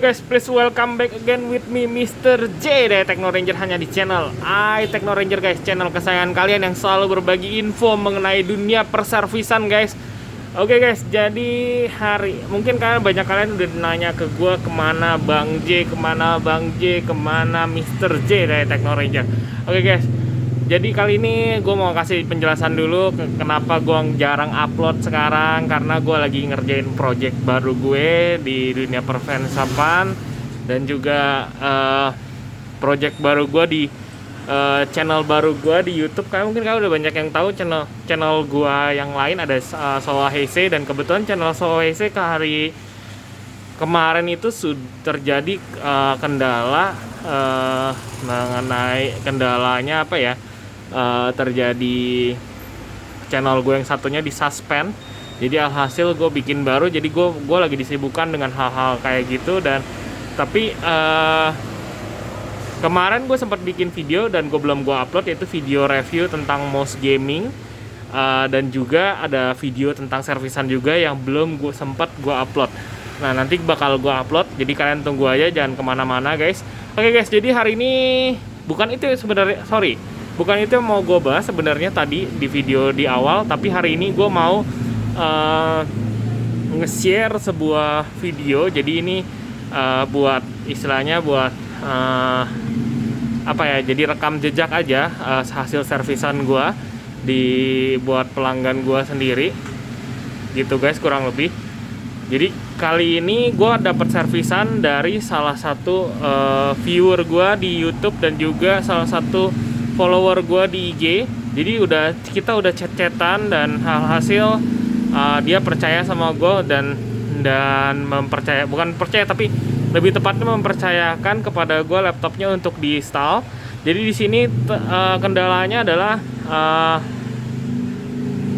Halo guys, please welcome back again with me Mr. J dari Techno Ranger hanya di channel Techno Ranger guys, channel kesayangan kalian yang selalu berbagi info mengenai dunia perservisan guys. Oke guys, jadi mungkin banyak kalian udah nanya ke gua kemana Bang J, kemana Mr. J dari Techno Ranger. Oke guys, jadi kali ini gue mau kasih penjelasan dulu kenapa gue jarang upload sekarang. Karena gue lagi ngerjain project baru gue di dunia perfansapan. Dan juga project baru gue di channel baru gue di YouTube. Mungkin kalian udah banyak yang tahu channel gue yang lain ada Sowa Heise. Dan kebetulan channel Sowa Heise hari kemarin itu sudah terjadi kendala mengenai kendalanya apa ya, terjadi channel gue yang satunya di suspend. Jadi alhasil gue bikin baru, jadi gue lagi disibukkan dengan hal-hal kayak gitu. Dan tapi kemarin gue sempat bikin video dan belum gue upload, yaitu video review tentang mouse gaming, dan juga ada video tentang servisan juga yang belum sempat gue upload. Nah nanti bakal gue upload, jadi kalian tunggu aja, jangan kemana-mana guys. Oke guys, jadi hari ini bukan itu yang mau gue bahas sebenarnya tadi di video di awal. Tapi hari ini gue mau nge-share sebuah video. Jadi ini buat istilahnya buat apa ya, jadi rekam jejak aja hasil servisan gue buat pelanggan gue sendiri gitu guys, kurang lebih. Jadi kali ini gue dapat servisan dari salah satu viewer gue di YouTube dan juga salah satu follower gue di IG. Jadi kita udah chat-chatan dan hasil dia percaya sama gue dan bukan percaya tapi lebih tepatnya mempercayakan kepada gue laptopnya untuk di-install. Jadi di sini kendalanya adalah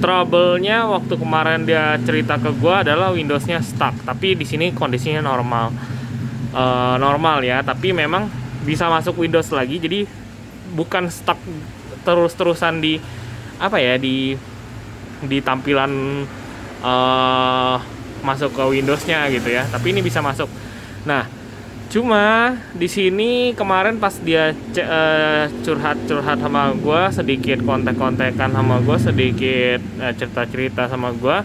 trouble-nya waktu kemarin dia cerita ke gue adalah Windows-nya stuck. Tapi di sini kondisinya normal ya, tapi memang bisa masuk Windows lagi. Jadi bukan stuck terus-terusan di tampilan masuk ke Windows-nya gitu ya, tapi ini bisa masuk. Nah, cuma di sini kemarin pas dia curhat sama gue, sedikit kontak-kontakan sama gue, sedikit cerita-cerita sama gue,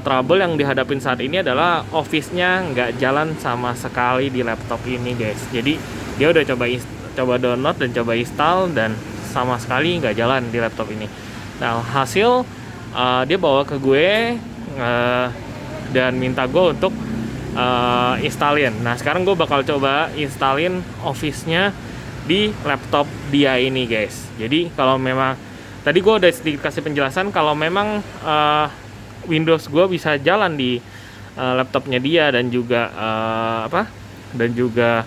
trouble yang dihadapin saat ini adalah Office-nya nggak jalan sama sekali di laptop ini guys. Jadi dia udah coba download dan coba install dan sama sekali nggak jalan di laptop ini. Nah hasil dia bawa ke gue dan minta gue untuk installin. Nah sekarang gue bakal coba installin Office-nya di laptop dia ini guys. Jadi kalau memang tadi gue udah sedikit kasih penjelasan kalau memang Windows gue bisa jalan di laptopnya dia dan juga dan juga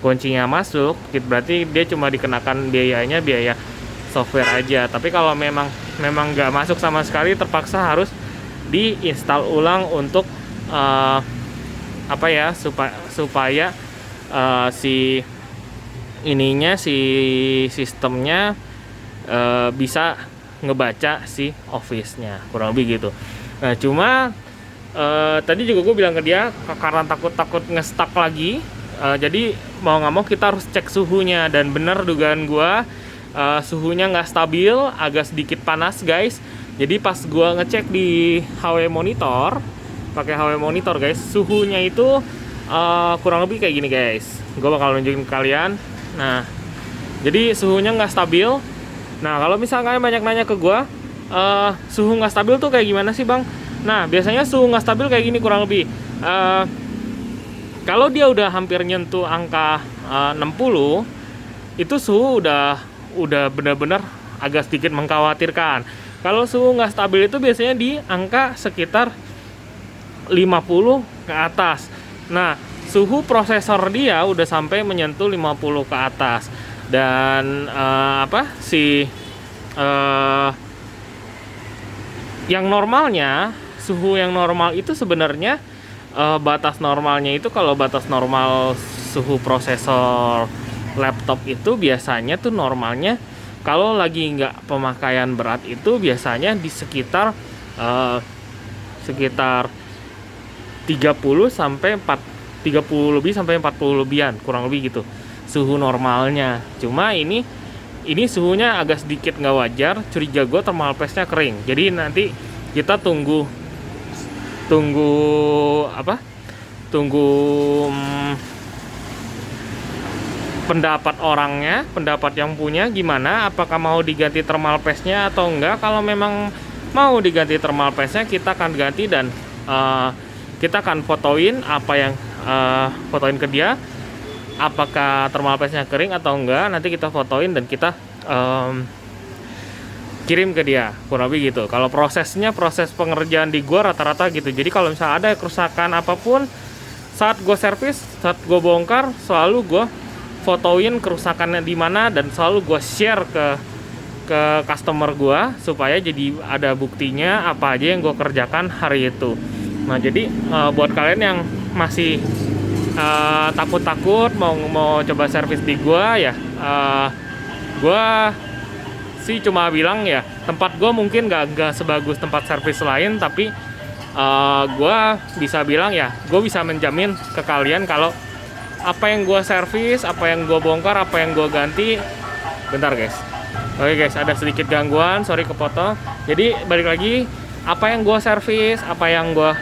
kuncinya masuk, berarti dia cuma dikenakan biaya software aja. Tapi kalau memang nggak masuk sama sekali, terpaksa harus diinstal ulang untuk supaya si sistemnya bisa ngebaca si Office-nya, kurang lebih gitu. Nah cuma tadi juga gue bilang ke dia karena takut nge-stuck lagi. Jadi mau nggak mau kita harus cek suhunya, dan bener dugaan gue suhunya nggak stabil, agak sedikit panas guys. Jadi pas gue ngecek di HW monitor, pakai HW monitor guys, suhunya itu kurang lebih kayak gini guys. Gue bakal nunjukin ke kalian. Nah jadi suhunya nggak stabil. Nah kalau misalnya kalian banyak nanya ke gue, suhu nggak stabil tuh kayak gimana sih bang? Nah biasanya suhu nggak stabil kayak gini kurang lebih. Kalau dia udah hampir nyentuh angka 60, itu suhu udah benar-benar agak sedikit mengkhawatirkan. Kalau suhu nggak stabil itu biasanya di angka sekitar 50 ke atas. Nah, suhu prosesor dia udah sampai menyentuh 50 ke atas. Dan yang normalnya, suhu yang normal itu sebenarnya batas normalnya itu, kalau batas normal suhu prosesor laptop itu biasanya tuh normalnya kalau lagi nggak pemakaian berat itu biasanya di sekitar 30 sampai 30 lebih sampai 40 lebihan, kurang lebih gitu suhu normalnya. Cuma ini suhunya agak sedikit nggak wajar, curiga gue thermal paste-nya kering. Jadi nanti kita tunggu pendapat orangnya, pendapat yang punya gimana, apakah mau diganti thermal paste-nya atau enggak. Kalau memang mau diganti thermal paste-nya, kita akan ganti dan kita akan fotoin fotoin ke dia apakah thermal paste-nya kering atau enggak. Nanti kita fotoin dan kita kirim ke dia, kurang lebih gitu. Kalau proses pengerjaan di gua rata-rata gitu. Jadi kalau misalnya ada kerusakan apapun saat gua servis, saat gua bongkar, selalu gua fotoin kerusakannya di mana dan selalu gua share ke customer gua supaya jadi ada buktinya apa aja yang gua kerjakan hari itu. Nah, jadi buat kalian yang masih takut-takut mau coba servis di gua ya, gua sih cuma bilang ya, tempat gue mungkin nggak sebagus tempat servis lain, tapi gue bisa bilang ya, gue bisa menjamin ke kalian kalau apa yang gue servis, apa yang gue bongkar, apa yang gue ganti. Bentar guys, oke guys, ada sedikit gangguan, sorry kepotong. Jadi balik lagi, apa yang gue servis, apa yang gue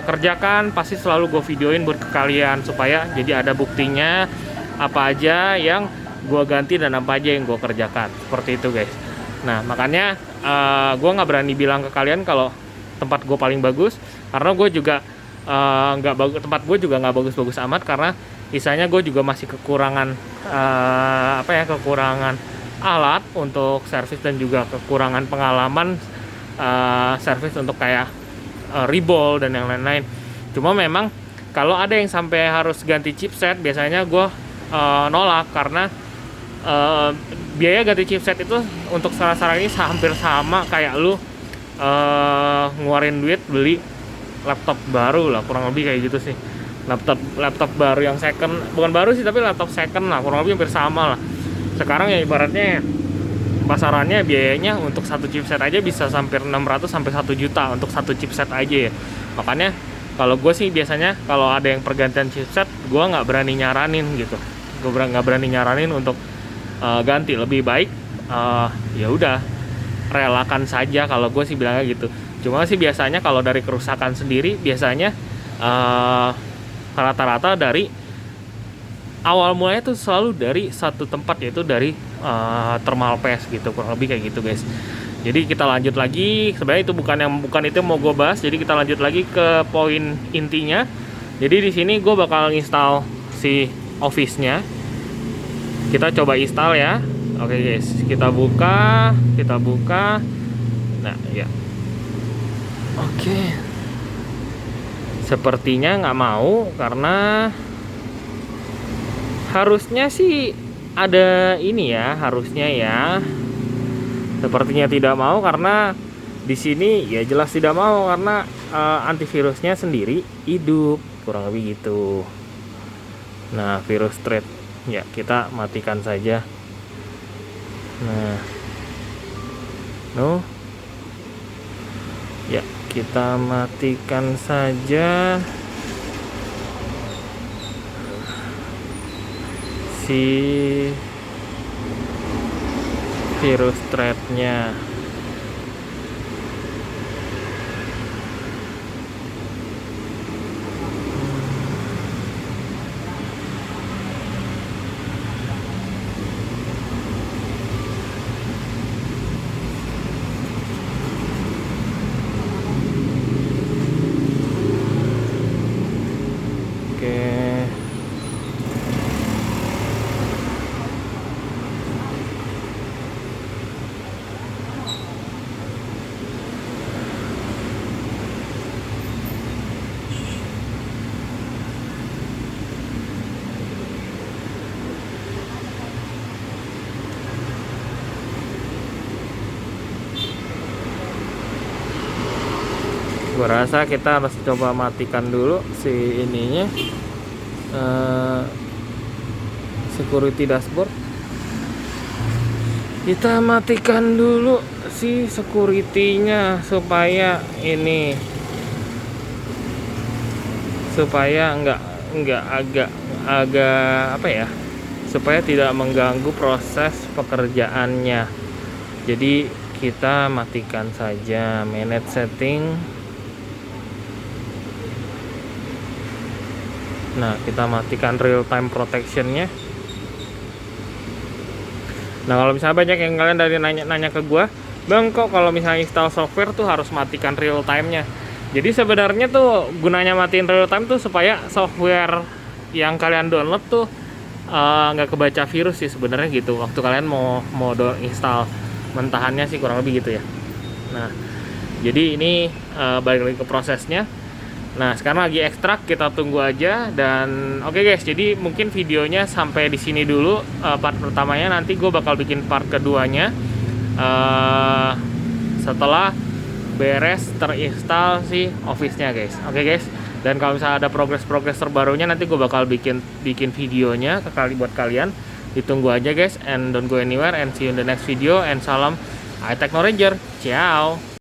kerjakan, pasti selalu gue videoin buat ke kalian supaya jadi ada buktinya apa aja yang gue ganti dan apa aja yang gue kerjakan, seperti itu guys. Nah makanya gue nggak berani bilang ke kalian kalau tempat gue paling bagus, karena gue juga nggak bagus, tempat gue juga nggak bagus-bagus amat, karena misalnya gue juga masih kekurangan kekurangan alat untuk servis dan juga kekurangan pengalaman servis untuk kayak reball dan yang lain-lain. Cuma memang kalau ada yang sampai harus ganti chipset, biasanya gue nolak, karena biaya ganti chipset itu untuk sekarang ini hampir sama kayak lu ngeluarin duit beli laptop baru lah, kurang lebih kayak gitu sih. Laptop baru yang second, bukan baru sih tapi laptop second lah, kurang lebih hampir sama lah. Sekarang ya ibaratnya pasarannya biayanya untuk satu chipset aja bisa sampai 600 sampai 1 juta untuk satu chipset aja ya. Makanya kalau gue sih biasanya kalau ada yang pergantian chipset, gue nggak berani nyaranin gitu. Gue nggak berani nyaranin untuk ganti. Lebih baik ya udah relakan saja, kalau gue sih bilangnya gitu. Cuma sih biasanya kalau dari kerusakan sendiri, biasanya rata-rata dari awal mulanya tuh selalu dari satu tempat, yaitu dari thermal paste gitu, kurang lebih kayak gitu guys. Jadi kita lanjut lagi, sebenarnya itu bukan itu yang mau gue bahas. Jadi kita lanjut lagi ke poin intinya. Jadi di sini gue bakal install si Office-nya. Kita coba install ya. Oke guys, kita buka. Nah ya, oke. Sepertinya nggak mau, karena harusnya sih ada ini ya, harusnya ya. Sepertinya tidak mau, karena di sini ya jelas tidak mau, karena antivirusnya sendiri hidup, kurang lebih gitu. Nah, virus thread ya kita matikan saja. Nah, ya kita matikan saja si virus thread-nya. Gua rasa kita harus coba matikan dulu si ininya, security dashboard. Kita matikan dulu si security-nya supaya nggak agak apa ya, supaya tidak mengganggu proses pekerjaannya. Jadi kita matikan saja manage setting. Nah, kita matikan real time protectionnya. Nah, kalau misalnya banyak yang kalian dari nanya ke gua, Bang, kok kalau misalnya install software tuh harus matikan real time-nya? Jadi sebenarnya tuh gunanya matiin real time tuh supaya software yang kalian download tuh nggak kebaca virus sih sebenarnya gitu. Waktu kalian mau install mentahannya sih kurang lebih gitu ya. Nah, jadi ini balik lagi ke prosesnya. Nah, sekarang lagi ekstrak, kita tunggu aja. Dan oke guys, jadi mungkin videonya sampai di sini dulu part pertamanya. Nanti gue bakal bikin part keduanya setelah beres terinstall si Office-nya guys. Oke guys. Dan kalau misalnya ada progres terbarunya, nanti gue bakal bikin videonya buat kalian. Ditunggu aja guys, and don't go anywhere, and see you in the next video, and salam iTechno Ranger. Ciao.